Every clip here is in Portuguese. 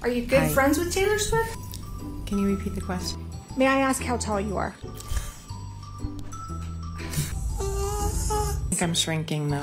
Are you good Hi. friends with Taylor Swift? Can you repeat the question? May I ask how tall you are? I think I'm shrinking though.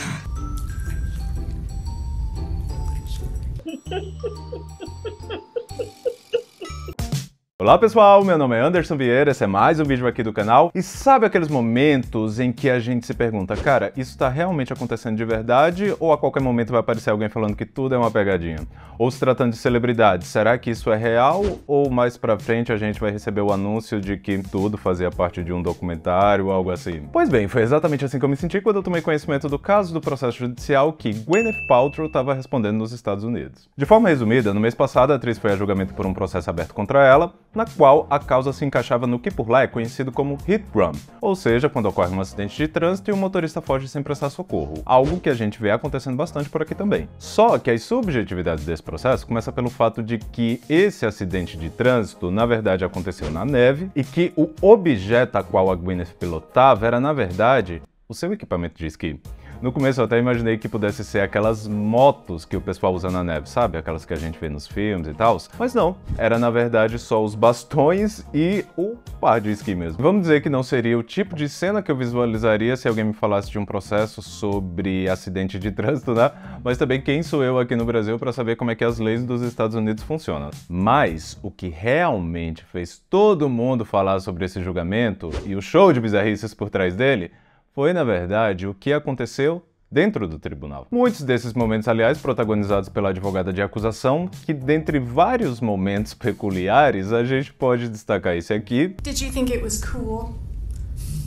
Olá pessoal, meu nome é Anderson Vieira, esse é mais um vídeo aqui do canal. E sabe aqueles momentos em que a gente se pergunta, cara, isso tá realmente acontecendo de verdade ou a qualquer momento vai aparecer alguém falando que tudo é uma pegadinha? Ou se tratando de celebridades, será que isso é real ou mais pra frente a gente vai receber o anúncio de que tudo fazia parte de um documentário ou algo assim? Pois bem, foi exatamente assim que eu me senti quando eu tomei conhecimento do caso do processo judicial que Gwyneth Paltrow estava respondendo nos Estados Unidos. De forma resumida, no mês passado a atriz foi a julgamento por um processo aberto contra ela, na qual a causa se encaixava no que por lá é conhecido como hit run, ou seja, quando ocorre um acidente de trânsito e o motorista foge sem prestar socorro, algo que a gente vê acontecendo bastante por aqui também. Só que as subjetividades desse processo começam pelo fato de que esse acidente de trânsito na verdade aconteceu na neve e que o objeto a qual a Gwyneth pilotava era na verdade o seu equipamento de esqui. No começo eu até imaginei que pudesse ser aquelas motos que o pessoal usa na neve, sabe? Aquelas que a gente vê nos filmes e tal. Mas não, era na verdade só os bastões e o par de esqui mesmo. Vamos dizer que não seria o tipo de cena que eu visualizaria se alguém me falasse de um processo sobre acidente de trânsito, né? Mas também quem sou eu aqui no Brasil para saber como é que as leis dos Estados Unidos funcionam. Mas o que realmente fez todo mundo falar sobre esse julgamento e o show de bizarrices por trás dele foi, na verdade, o que aconteceu dentro do tribunal. Muitos desses momentos, aliás, protagonizados pela advogada de acusação, que dentre vários momentos peculiares, a gente pode destacar esse aqui. Did you think it was cool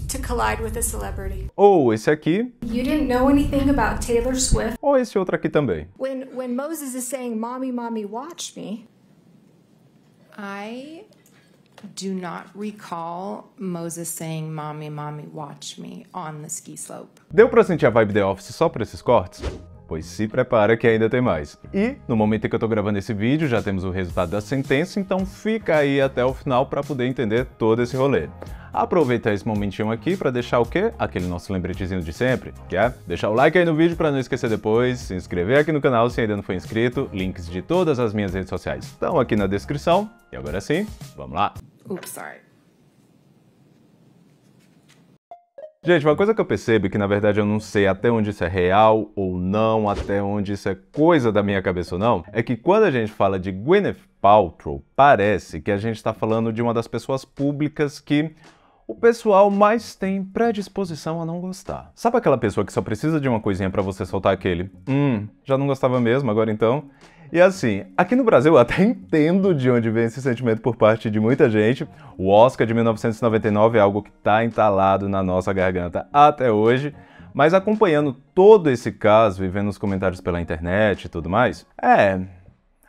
to collide with a celebrity? Ou esse aqui. You didn't know anything about Taylor Swift? Ou esse outro aqui também. When Moses is saying, "Mommy, mommy, watch me." I do not recall Moses saying, "Mommy, mommy, watch me" on the ski slope. Deu pra sentir a vibe The Office só por esses cortes? Pois se prepara que ainda tem mais. E, no momento em que eu tô gravando esse vídeo, já temos o resultado da sentença, então fica aí até o final pra poder entender todo esse rolê. Aproveitar esse momentinho aqui pra deixar o quê? Aquele nosso lembretezinho de sempre, que é deixar o like aí no vídeo pra não esquecer depois, se inscrever aqui no canal se ainda não for inscrito, links de todas as minhas redes sociais estão aqui na descrição. E agora sim, vamos lá! Oops, sorry. Gente, uma coisa que eu percebo, que na verdade eu não sei até onde isso é real ou não, até onde isso é coisa da minha cabeça ou não, é que quando a gente fala de Gwyneth Paltrow, parece que a gente está falando de uma das pessoas públicas que o pessoal mais tem predisposição a não gostar. Sabe aquela pessoa que só precisa de uma coisinha pra você soltar aquele já não gostava mesmo, agora então? E assim, aqui no Brasil eu até entendo de onde vem esse sentimento por parte de muita gente. O Oscar de 1999 é algo que tá entalado na nossa garganta até hoje. Mas acompanhando todo esse caso e vendo os comentários pela internet e tudo mais,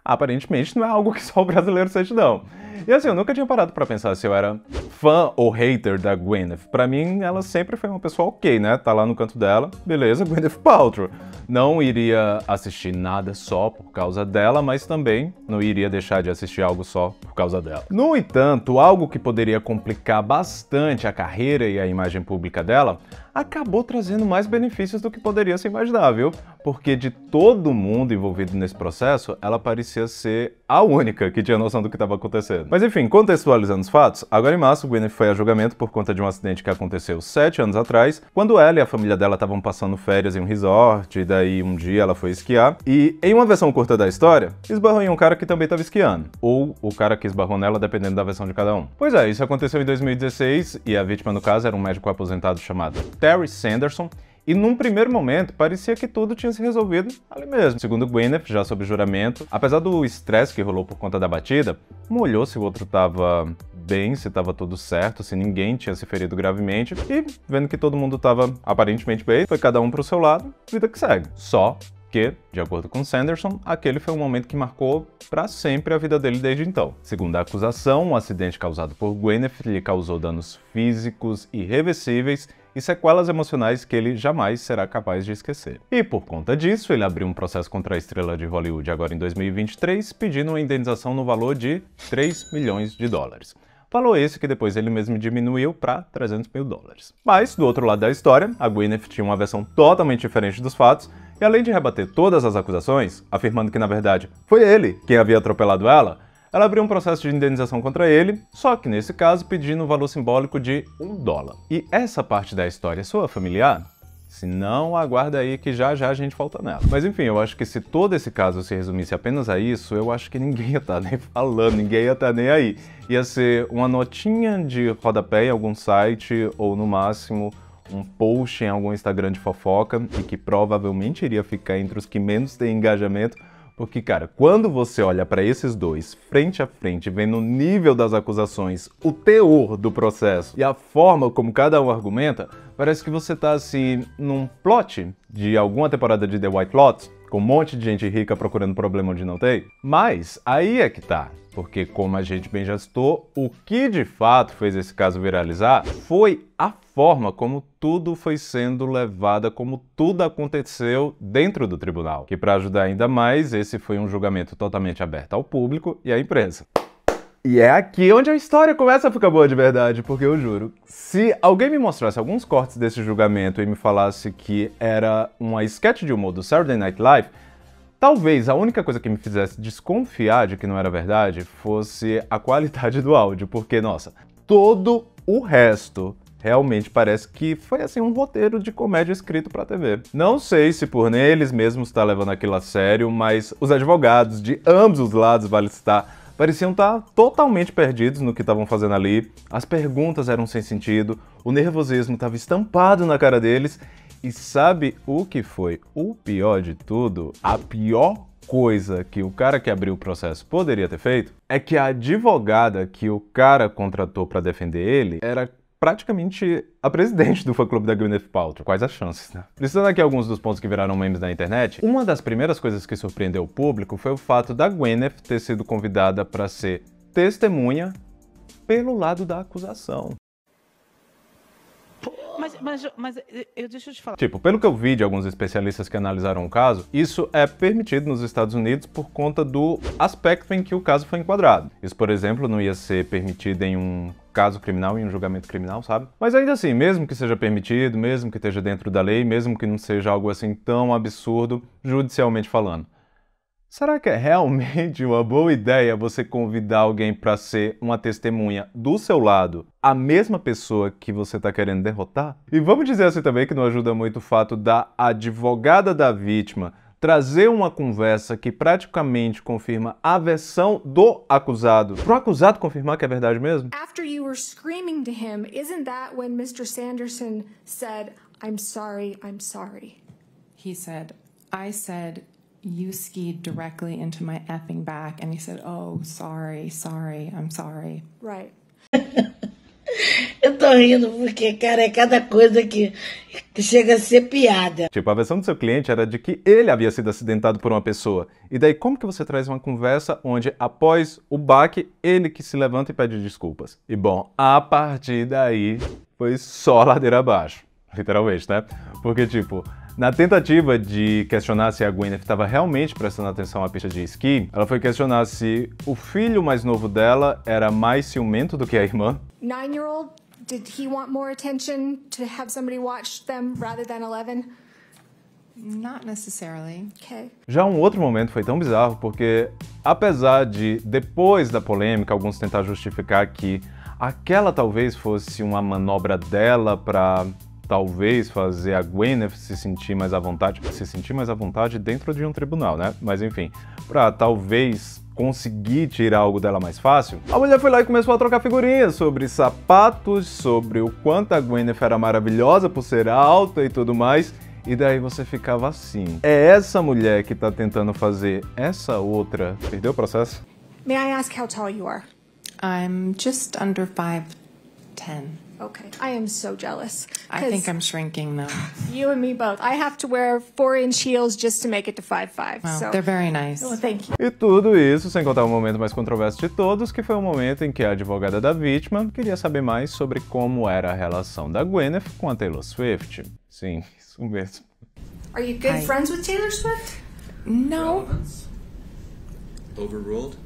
aparentemente não é algo que só o brasileiro sente não. E assim, eu nunca tinha parado pra pensar se eu era fã ou hater da Gwyneth. Pra mim, ela sempre foi uma pessoa ok, né? Tá lá no canto dela, beleza, Gwyneth Paltrow. Não iria assistir nada só por causa dela, mas também não iria deixar de assistir algo só por causa dela. No entanto, algo que poderia complicar bastante a carreira e a imagem pública dela acabou trazendo mais benefícios do que poderia se imaginar, viu? Porque de todo mundo envolvido nesse processo, ela parecia ser a única que tinha noção do que estava acontecendo. Mas enfim, contextualizando os fatos, agora em março, Gwyneth foi a julgamento por conta de um acidente que aconteceu 7 anos atrás, quando ela e a família dela estavam passando férias em um resort, e daí um dia ela foi esquiar, e em uma versão curta da história, esbarrou em um cara que também estava esquiando, ou o cara que esbarrou nela, dependendo da versão de cada um. Pois é, isso aconteceu em 2016, e a vítima no caso era um médico aposentado chamado Terry Sanderson, e num primeiro momento parecia que tudo tinha se resolvido ali mesmo. Segundo Gwyneth, já sob juramento, apesar do estresse que rolou por conta da batida, não olhou se o outro estava bem, se estava tudo certo, se ninguém tinha se ferido gravemente, e vendo que todo mundo estava aparentemente bem, foi cada um pro seu lado, vida que segue. Só que, de acordo com Sanderson, aquele foi um momento que marcou para sempre a vida dele desde então. Segundo a acusação, um acidente causado por Gwyneth lhe causou danos físicos irreversíveis e sequelas emocionais que ele jamais será capaz de esquecer. E por conta disso, ele abriu um processo contra a estrela de Hollywood agora em 2023, pedindo uma indenização no valor de 3 milhões de dólares. Valor esse que depois ele mesmo diminuiu para 300 mil dólares. Mas, do outro lado da história, a Gwyneth tinha uma versão totalmente diferente dos fatos, E além de rebater todas as acusações, afirmando que na verdade foi ele quem havia atropelado ela abriu um processo de indenização contra ele, só que nesse caso pedindo um valor simbólico de $1. E essa parte da história soa familiar? Se não, aguarda aí que já já a gente volta nela. Mas enfim, eu acho que se todo esse caso se resumisse apenas a isso, eu acho que ninguém ia estar nem falando, ninguém ia estar nem aí. Ia ser uma notinha de rodapé em algum site, ou no máximo um post em algum Instagram de fofoca, e que provavelmente iria ficar entre os que menos têm engajamento, porque, cara, quando você olha para esses dois frente a frente, vendo o nível das acusações, o teor do processo e a forma como cada um argumenta, parece que você tá, assim, num plot de alguma temporada de The White Lotus, com um monte de gente rica procurando problema onde não tem. Mas aí é que tá. Porque, como a gente bem já citou, o que de fato fez esse caso viralizar foi a forma como tudo foi sendo levado, como tudo aconteceu dentro do tribunal. Que, para ajudar ainda mais, esse foi um julgamento totalmente aberto ao público e à imprensa. E é aqui onde a história começa a ficar boa de verdade, porque eu juro, se alguém me mostrasse alguns cortes desse julgamento e me falasse que era uma sketch de humor do Saturday Night Live, talvez a única coisa que me fizesse desconfiar de que não era verdade fosse a qualidade do áudio, porque, nossa, todo o resto realmente parece que foi, assim, um roteiro de comédia escrito pra TV. Não sei se por neles mesmos tá levando aquilo a sério, mas os advogados de ambos os lados, vale citar, pareciam estar totalmente perdidos no que estavam fazendo ali, as perguntas eram sem sentido, o nervosismo estava estampado na cara deles. E sabe o que foi o pior de tudo? A pior coisa que o cara que abriu o processo poderia ter feito é que a advogada que o cara contratou para defender ele era praticamente a presidente do fã-clube da Gwyneth Paltrow. Quais as chances, né? Listando aqui alguns dos pontos que viraram memes na internet, uma das primeiras coisas que surpreendeu o público foi o fato da Gwyneth ter sido convidada para ser testemunha pelo lado da acusação. Mas deixa eu te falar. Tipo, pelo que eu vi de alguns especialistas que analisaram o caso, isso é permitido nos Estados Unidos por conta do aspecto em que o caso foi enquadrado. Isso, por exemplo, não ia ser permitido em um caso criminal, em um julgamento criminal, sabe? Mas ainda assim, mesmo que seja permitido, mesmo que esteja dentro da lei, mesmo que não seja algo assim tão absurdo, judicialmente falando, será que é realmente uma boa ideia você convidar alguém para ser uma testemunha do seu lado, a mesma pessoa que você está querendo derrotar? E vamos dizer assim também que não ajuda muito o fato da advogada da vítima trazer uma conversa que praticamente confirma a versão do acusado, para o acusado confirmar que é verdade mesmo? After you were screaming to him, isn't that when Mr. Sanderson said, "I'm sorry, I'm sorry"? He said, I said, you skied directly into my effing back. And he said, oh, sorry, I'm sorry. Right. Eu tô rindo porque, cara, é cada coisa que chega a ser piada. Tipo, a versão do seu cliente era de que ele havia sido acidentado por uma pessoa. E daí, como que você traz uma conversa onde, após o baque, ele que se levanta e pede desculpas? E bom, a partir daí, foi só ladeira abaixo. Literalmente, né? Porque, tipo, na tentativa de questionar se a Gwyneth estava realmente prestando atenção à pista de esqui, ela foi questionar se o filho mais novo dela era mais ciumento do que a irmã. 9-year-old, did he want more attention to have somebody watch them rather than 11? Not necessarily. Okay. Já um outro momento foi tão bizarro porque, apesar de, depois da polêmica, alguns tentar justificar que aquela talvez fosse uma manobra dela para talvez fazer a Gwyneth se sentir mais à vontade dentro de um tribunal, né? Mas enfim, pra talvez conseguir tirar algo dela mais fácil, a mulher foi lá e começou a trocar figurinhas sobre sapatos, sobre o quanto a Gwyneth era maravilhosa por ser alta e tudo mais, e daí você ficava assim. É essa mulher que tá tentando fazer essa outra perder o processo? May I ask how tall you are? I'm just under 5'10". Okay. I am so jealous. I think I'm shrinking though. You and me both. I have to wear 4-inch heels just to make it to 5'5". Well, So. they're very nice. Oh, thank you. E tudo isso sem contar o momento mais controverso de todos, que foi o momento em que a advogada da vítima queria saber mais sobre como era a relação da Gwyneth com a Taylor Swift. Sim, isso mesmo. Are you good Hi. friends with Taylor Swift? No, Relevance? Overruled?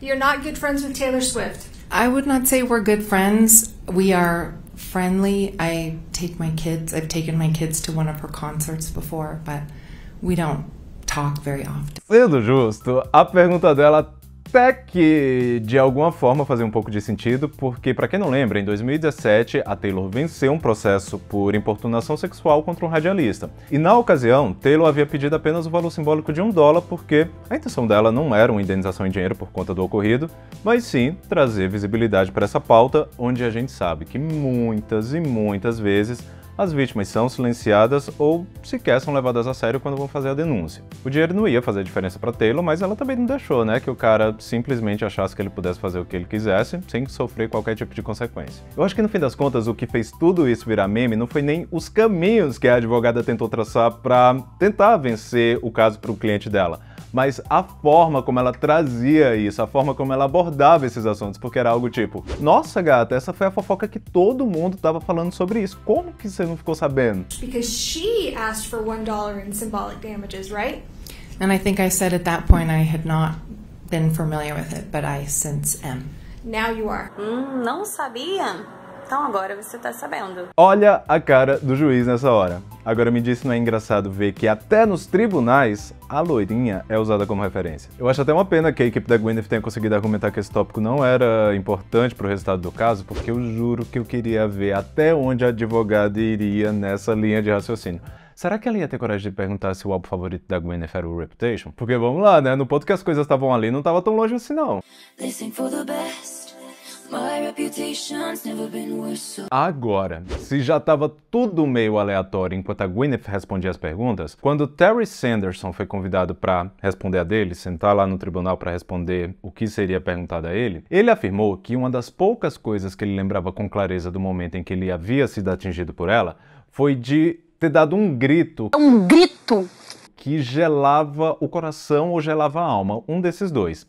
You're not good friends with Taylor Swift. I would not say we're good friends. We are friendly. I've taken my kids to one of her concerts before, but We don't talk very often. Sendo justo, a pergunta dela até que, de alguma forma, fazia um pouco de sentido, porque, pra quem não lembra, em 2017, a Taylor venceu um processo por importunação sexual contra um radialista. E, na ocasião, Taylor havia pedido apenas o valor simbólico de $1, porque a intenção dela não era uma indenização em dinheiro por conta do ocorrido, mas sim trazer visibilidade para essa pauta, onde a gente sabe que muitas e muitas vezes as vítimas são silenciadas ou sequer são levadas a sério quando vão fazer a denúncia. O dinheiro não ia fazer diferença para Taylor, mas ela também não deixou, né, que o cara simplesmente achasse que ele pudesse fazer o que ele quisesse, sem sofrer qualquer tipo de consequência. Eu acho que no fim das contas, o que fez tudo isso virar meme não foi nem os caminhos que a advogada tentou traçar para tentar vencer o caso para o cliente dela, mas a forma como ela trazia isso, a forma como ela abordava esses assuntos, porque era algo tipo: nossa gata, essa foi a fofoca que todo mundo tava falando sobre isso, como que você não ficou sabendo? Because she asked for $1 in symbolic damages, right? And I think I said at that point I had not been familiar with it, but I since am. Now you are. Não sabia? Então agora você tá sabendo. Olha a cara do juiz nessa hora. Agora me diz se não é engraçado ver que até nos tribunais a loirinha é usada como referência. Eu acho até uma pena que a equipe da Gwyneth tenha conseguido argumentar que esse tópico não era importante pro resultado do caso, porque eu juro que eu queria ver até onde a advogada iria nessa linha de raciocínio. Será que ela ia ter coragem de perguntar se o álbum favorito da Gwyneth era o Reputation? Porque vamos lá, né? No ponto que as coisas estavam ali, não tava tão longe assim não. Agora, se já estava tudo meio aleatório enquanto a Gwyneth respondia as perguntas, quando Terry Sanderson foi convidado para responder a dele, sentar lá no tribunal para responder o que seria perguntado a ele, ele afirmou que uma das poucas coisas que ele lembrava com clareza do momento em que ele havia sido atingido por ela foi de ter dado um grito. Um grito? Que gelava o coração ou gelava a alma, um desses dois.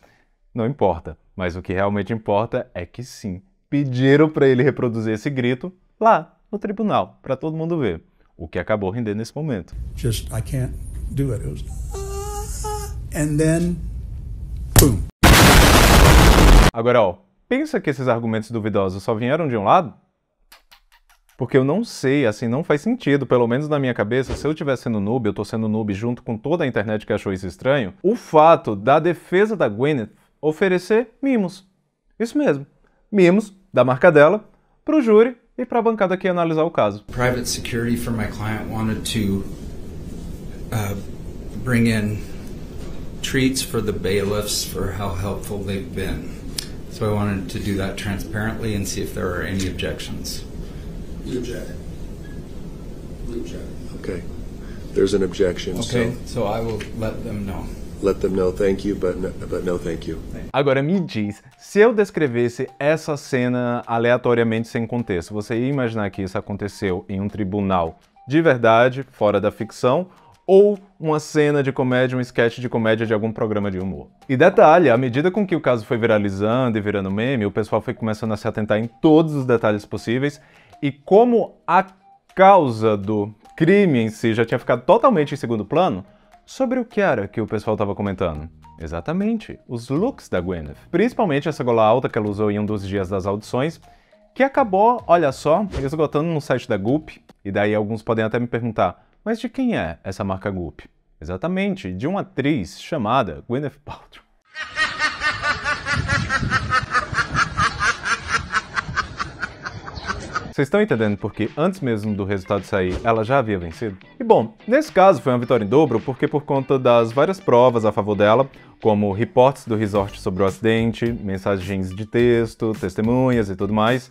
Não importa. Mas o que realmente importa é que sim, pediram para ele reproduzir esse grito lá no tribunal, para todo mundo ver, o que acabou rendendo nesse momento. Just, I can't do it. It was, and then, boom. Agora, ó, pensa que esses argumentos duvidosos só vieram de um lado? Porque eu não sei, assim, não faz sentido, pelo menos na minha cabeça, se eu estiver sendo noob, eu tô sendo noob junto com toda a internet que achou isso estranho, o fato da defesa da Gwyneth oferecer mimos. Isso mesmo, mimos da marca dela pro júri e pra bancada que ia analisar o caso. Private security for my client wanted to bring in treats for the bailiffs for how helpful they've been. So I wanted to do that transparently and see if there are any objections. We object. We object. Okay. There's an objection. Okay, so I will let them know. Let them know thank you, but no thank you. Agora me diz, se eu descrevesse essa cena aleatoriamente sem contexto, você ia imaginar que isso aconteceu em um tribunal de verdade, fora da ficção, ou uma cena de comédia, um sketch de comédia de algum programa de humor? E detalhe, à medida com que o caso foi viralizando e virando meme, o pessoal foi começando a se atentar em todos os detalhes possíveis, e como a causa do crime em si já tinha ficado totalmente em segundo plano, sobre o que era que o pessoal estava comentando? Exatamente, os looks da Gwyneth. Principalmente essa gola alta que ela usou em um dos dias das audições, que acabou, olha só, esgotando no site da Goop. E daí alguns podem até me perguntar, mas de quem é essa marca Goop? Exatamente, de uma atriz chamada Gwyneth Paltrow. Vocês estão entendendo porque antes mesmo do resultado sair, ela já havia vencido? E bom, nesse caso foi uma vitória em dobro porque por conta das várias provas a favor dela, como reportes do resort sobre o acidente, mensagens de texto, testemunhas e tudo mais,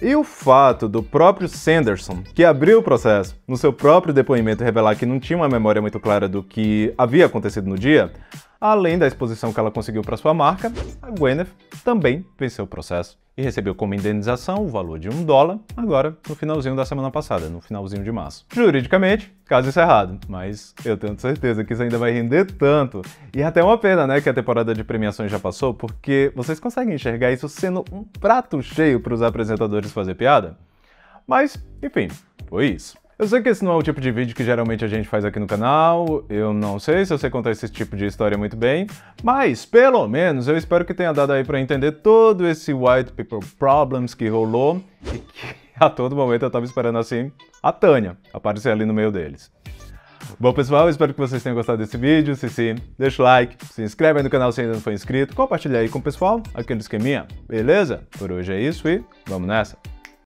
e o fato do próprio Sanderson, que abriu o processo, no seu próprio depoimento revelar que não tinha uma memória muito clara do que havia acontecido no dia, além da exposição que ela conseguiu para sua marca, a Gwyneth também venceu o processo e recebeu como indenização o valor de $1, agora no finalzinho da semana passada, no finalzinho de março. Juridicamente, caso encerrado, mas eu tenho certeza que isso ainda vai render tanto. E até uma pena, né, que a temporada de premiações já passou, porque vocês conseguem enxergar isso sendo um prato cheio para os apresentadores fazer piada? Mas, enfim, foi isso. Eu sei que esse não é o tipo de vídeo que geralmente a gente faz aqui no canal, eu não sei se eu sei contar esse tipo de história muito bem, mas pelo menos eu espero que tenha dado aí pra entender todo esse white people problems que rolou e que a todo momento eu tava esperando assim a Tânia aparecer ali no meio deles. Bom, pessoal, espero que vocês tenham gostado desse vídeo. Se sim, deixa o like, se inscreve aí no canal se ainda não for inscrito, compartilha aí com o pessoal, aquele esqueminha, beleza? Por hoje é isso e vamos nessa!